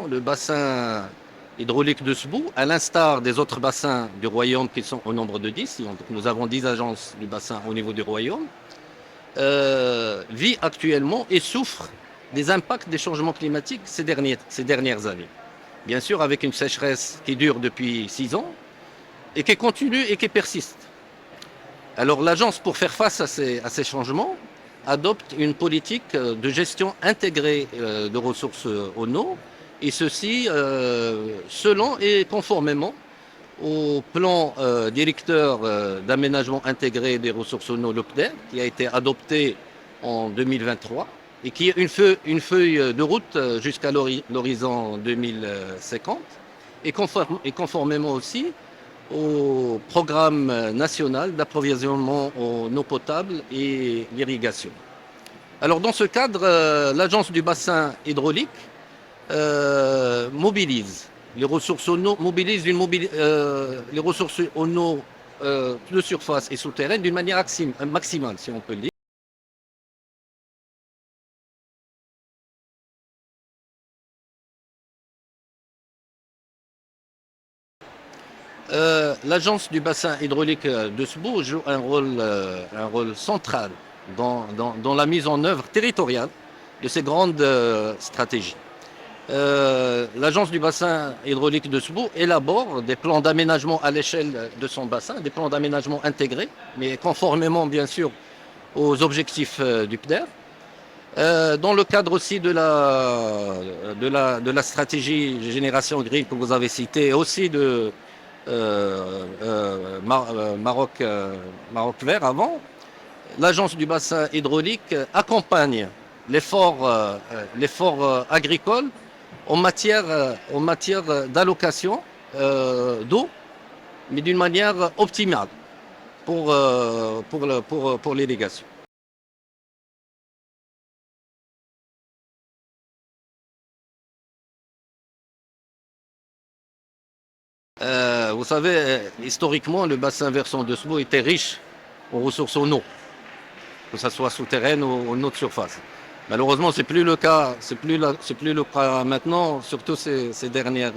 le bassin hydraulique de Sbou, à l'instar des autres bassins du royaume qui sont au nombre de 10, donc nous avons 10 agences du bassin au niveau du royaume, vit actuellement et souffre des impacts des changements climatiques ces dernières années. Bien sûr, avec une sécheresse qui dure depuis 6 ans et qui continue et qui persiste. Alors l'agence, pour faire face à ces changements, adopte une politique de gestion intégrée de ressources en eau, et ceci selon et conformément au plan directeur d'aménagement intégré des ressources en eau, le PDER, qui a été adopté en 2023 et qui est une feuille de route jusqu'à l'horizon 2050, et conformément aussi au programme national d'approvisionnement en eau potable et l'irrigation. Alors dans ce cadre, l'agence du bassin hydraulique mobilise les ressources en eau, les ressources en eau de surface et souterraine d'une manière maximale, si on peut le dire. L'agence du bassin hydraulique de Sbou joue un rôle central dans la mise en œuvre territoriale de ces grandes stratégies. L'agence du bassin hydraulique de Sbou élabore des plans d'aménagement à l'échelle de son bassin, des plans d'aménagement intégrés, mais conformément bien sûr aux objectifs du PDER. Dans le cadre aussi de la stratégie Génération Green que vous avez citée, et aussi de Maroc Vert avant, l'agence du bassin hydraulique accompagne l'effort agricole en matière d'allocation d'eau, mais d'une manière optimale pour l'irrigation. Vous savez, historiquement, le bassin versant de Sbou était riche en ressources en eau, que ce soit souterraine ou en eau de surface. Malheureusement, c'est plus le cas, c'est plus le cas maintenant, surtout ces dernières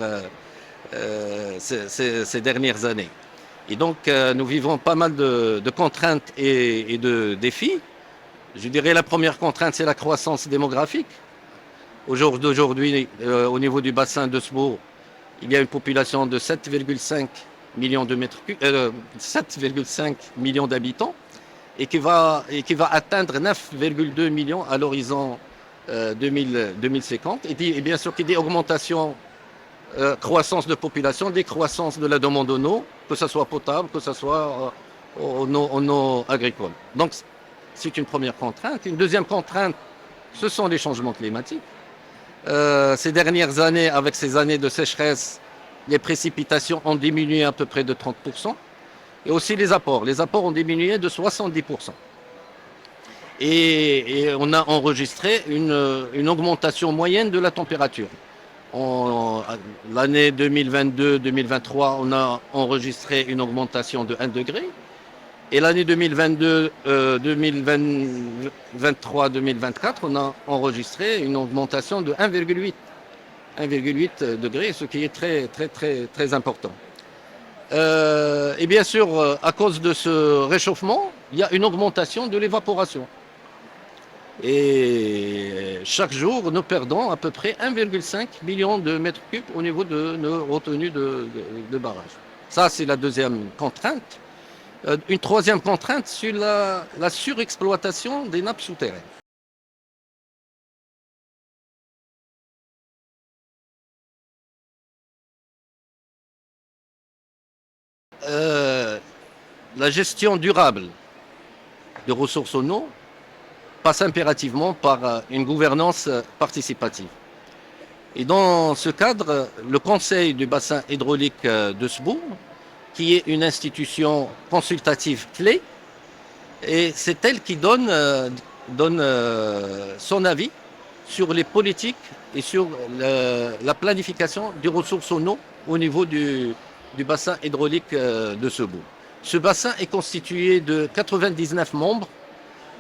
années. Et donc, nous vivons pas mal de contraintes et de défis. Je dirais la première contrainte, c'est la croissance démographique. Aujourd'hui, au niveau du bassin de Sbou, il y a une population de 7,5 millions de 7,5 millions d'habitants, et qui va atteindre 9,2 millions à l'horizon 2050. Et bien sûr, qui dit augmentation, croissance de population, décroissance de la demande en eau, que ce soit potable, que ce soit en eau agricole. Donc, c'est une première contrainte. Une deuxième contrainte, ce sont les changements climatiques. Ces dernières années, avec ces années de sécheresse, les précipitations ont diminué à peu près de 30%. Et aussi les apports. Les apports ont diminué de 70%. Et on a enregistré une augmentation moyenne de la température. L'année 2022-2023, on a enregistré une augmentation de 1 degré. Et l'année 2023-2024, on a enregistré une augmentation de 1,8 degrés, ce qui est très, très, très, très important. Et bien sûr, à cause de ce réchauffement, il y a une augmentation de l'évaporation. Et chaque jour, nous perdons à peu près 1,5 million de mètres cubes au niveau de nos retenues de barrage. Ça, c'est la deuxième contrainte. Une troisième contrainte sur la surexploitation des nappes souterraines. La gestion durable de ressources en eau passe impérativement par une gouvernance participative. Et dans ce cadre, le Conseil du bassin hydraulique de Sbou, qui est une institution consultative clé, et c'est elle qui donne son avis sur les politiques et sur la planification des ressources en eau au niveau du bassin hydraulique de Sbou. Ce bassin est constitué de 99 membres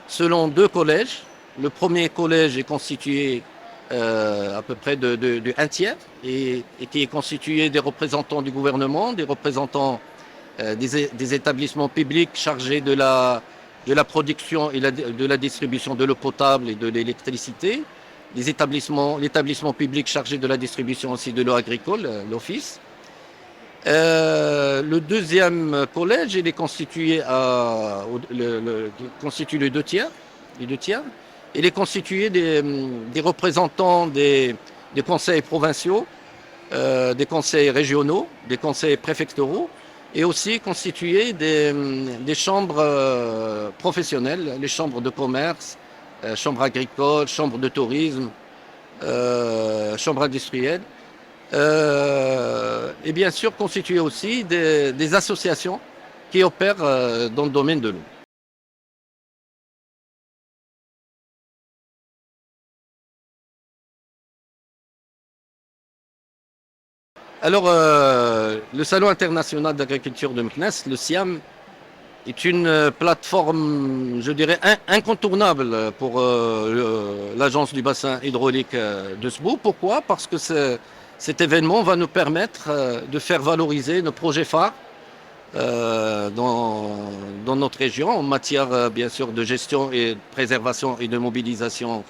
selon deux collèges. Le premier collège est constitué à peu près de un tiers, et qui est constitué des représentants du gouvernement, des représentants des établissements publics chargés de la production et de la distribution de l'eau potable et de l'électricité, l'établissement public chargé de la distribution aussi de l'eau agricole, l'Office. Le deuxième collège, il est constitué constitue les deux tiers. Il est constitué des représentants des conseils provinciaux, des conseils régionaux, des conseils préfectoraux, et aussi constitué des chambres professionnelles, les chambres de commerce, chambres agricoles, chambres de tourisme, chambres industrielles. Et bien sûr constituer aussi des associations qui opèrent dans le domaine de l'eau. Alors, le Salon international d'agriculture de Meknès, le SIAM, est une plateforme, je dirais, incontournable pour l'Agence du bassin hydraulique de Sbou. Pourquoi? Parce que cet événement va nous permettre de faire valoriser nos projets phares dans notre région en matière, bien sûr, de gestion et de préservation et de mobilisation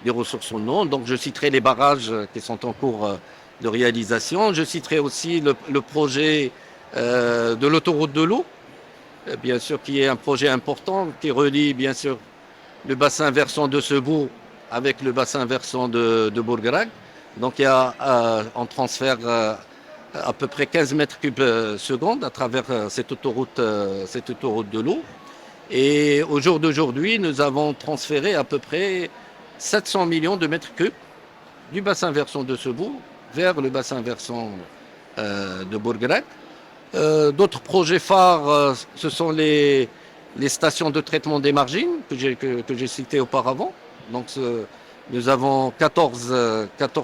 des ressources en eau. Donc, je citerai les barrages qui sont en cours de réalisation. Je citerai aussi le projet de l'autoroute de l'eau, bien sûr, qui est un projet important, qui relie, bien sûr, le bassin versant de Sebou avec le bassin versant de Bourgrag. Donc, il y a en transfert à peu près 15 mètres cubes secondes à travers cette autoroute de l'eau. Et au jour d'aujourd'hui, nous avons transféré à peu près 700 millions de mètres cubes du bassin versant de Sebou vers le bassin versant de Bourgrag. D'autres projets phares, ce sont les stations de traitement des margines que j'ai citées auparavant. Donc, nous avons 14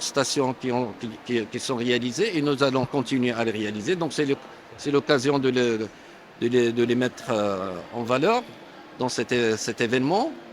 stations qui sont réalisées et nous allons continuer à les réaliser. Donc, c'est l'occasion de les mettre en valeur dans cet événement.